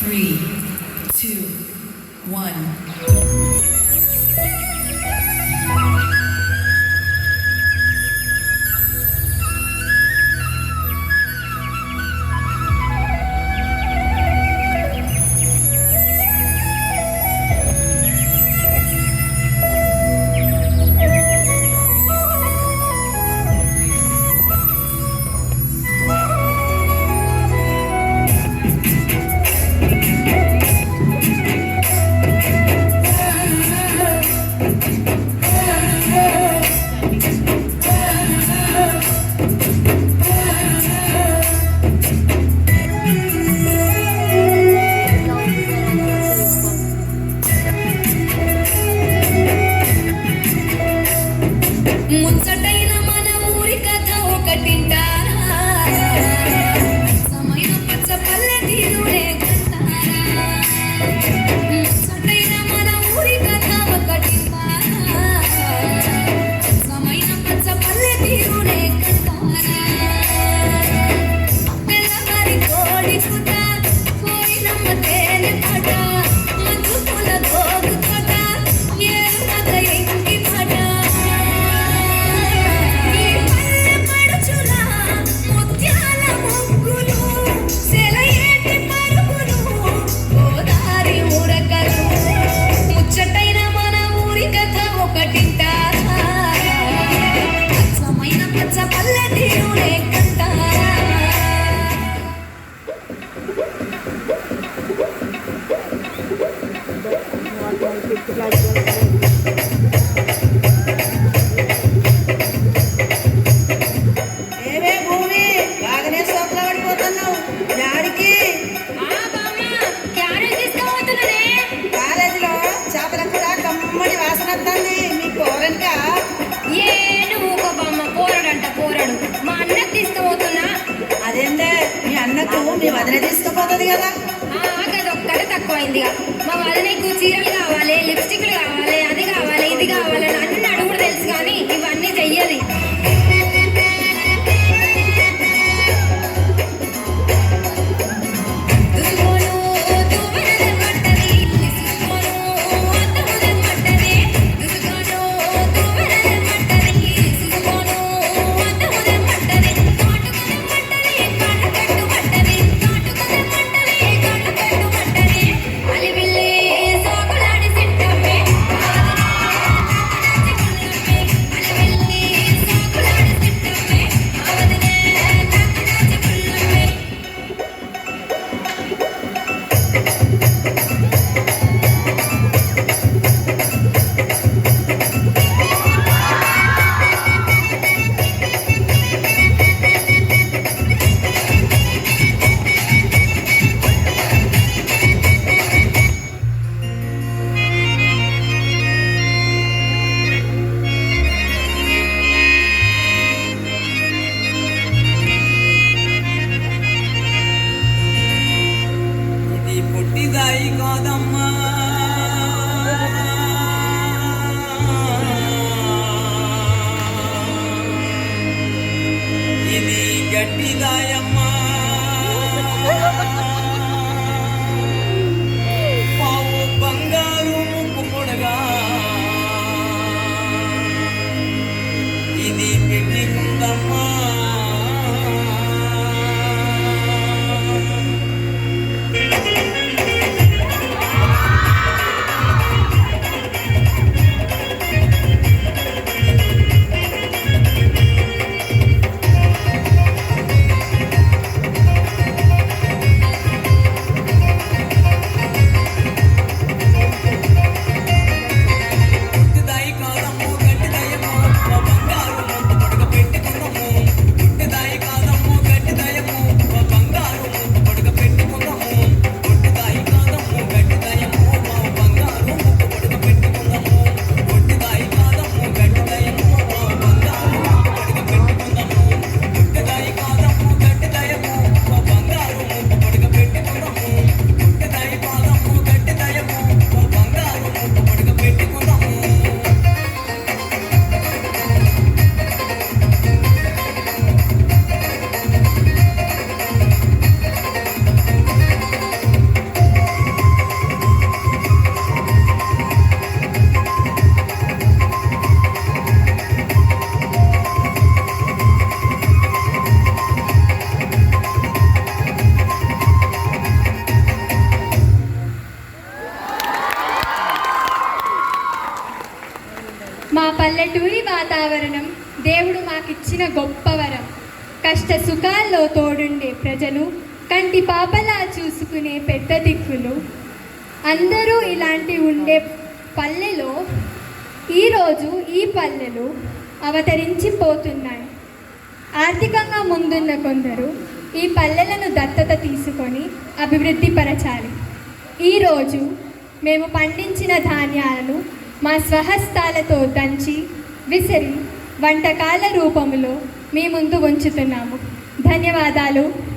3, 2, 1. ముచ్చటైన మన ఊరి కథ ఒకటింటా సమయం పచ్చ పల్లె తీరులే కంటారా ముచ్చటైన మన ఊరి కథ ఒకటింటా సమయం పచ్చ పల్లె తీరులే కంటారా తెల్లవారి కోడి కూత కోయినమ్మ తేనె పాట మంచు పూల గోగు తోట ఏరు కథ ఇంటి పాట ముచ్చటైన మన ఊరి కథ ఒకటింటా అచ్చమైన పచ్చ పల్లె తీరులే కంటారా ఏమే భూమి బాగానే సోపులో పడిపోతున్నావు యాడికి కాలేజీలో చేపల కూర కమ్మడి వాసన వస్తుంది మీ కూరనికా పోరడు మా అన్నకు తీసుకుపోతున్నా అదేందే మీ అన్నకు మీ వదిన తీసుకుపోతుంది కదా అదొక్కడే తక్కువైంది మా వదనకు చీరలు కావాలి లిప్స్టిక్లు కావాలి అది కావాలి ఇది కావాలి అని అన్ని అడుగుడు తెలుసు కానీ ఇవన్నీ చెయ్యాలి గట్టిదాయి కాదమ్మా ఇది గట్టిదాయమ్మా పావు బంగారు ముక్కు పొడగా ఇది పెట్టుకుందమ్మా ఆవరణం దేవుడు మాకిచ్చిన గొప్ప వరం. కష్ట సుఖాల్లో తోడుండే ప్రజలు, కంటి పాపలా చూసుకునే పెద్ద దిక్కులు అందరూ ఇలాంటి ఉండే పల్లెలో ఈరోజు ఈ పల్లెలు అవతరించిపోతున్నాయి. ఆర్థికంగా ముందున్న కొందరు ఈ పల్లెలను దత్తత తీసుకొని అభివృద్ధి పరచాలి. ఈరోజు మేము పండించిన ధాన్యాలను మా స్వహస్తాలతో దంచి విసిరి వంటకాల రూపంలో మీ ముందు ఉంచుతున్నాము. ధన్యవాదాలు.